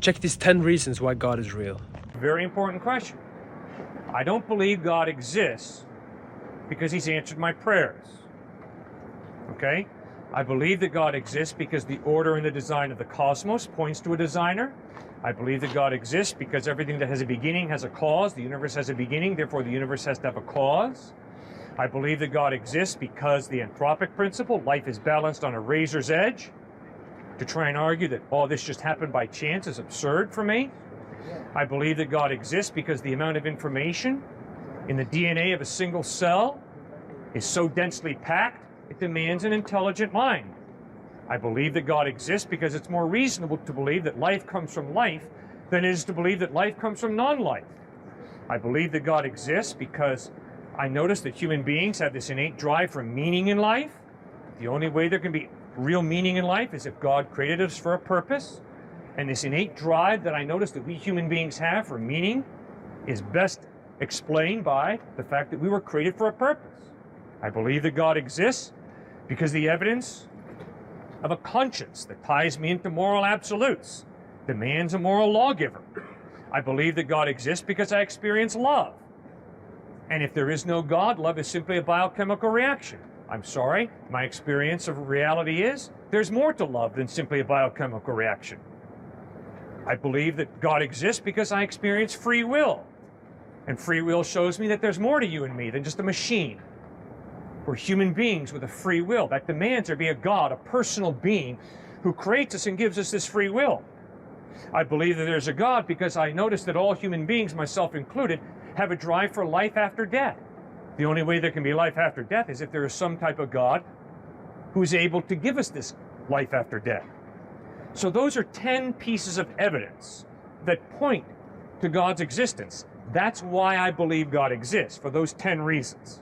Check these 10 reasons why God is real. Very important question. I don't believe God exists because he's answered my prayers. Okay? I believe that God exists because the order and the design of the cosmos points to a designer. I believe that God exists because everything that has a beginning has a cause. The universe has a beginning, therefore the universe has to have a cause. I believe that God exists because the anthropic principle, life is balanced on a razor's edge. To try and argue that all this just happened by chance is absurd for me. I believe that God exists because the amount of information in the DNA of a single cell is so densely packed, it demands an intelligent mind. I believe that God exists because it's more reasonable to believe that life comes from life than it is to believe that life comes from non-life. I believe that God exists because I notice that human beings have this innate drive for meaning in life. The only way there can be real meaning in life is if God created us for a purpose. And this innate drive that I notice that we human beings have for meaning is best explained by the fact that we were created for a purpose. I believe that God exists because the evidence of a conscience that ties me into moral absolutes demands a moral lawgiver. I believe that God exists because I experience love. And if there is no God, love is simply a biochemical reaction. I'm sorry, my experience of reality is there's more to love than simply a biochemical reaction. I believe that God exists because I experience free will. And free will shows me that there's more to you and me than just a machine. We're human beings with a free will. That demands there be a God, a personal being, who creates us and gives us this free will. I believe that there's a God because I notice that all human beings, myself included, have a drive for life after death. The only way there can be life after death is if there is some type of God who's able to give us this life after death. So those are 10 pieces of evidence that point to God's existence. That's why I believe God exists, for those 10 reasons.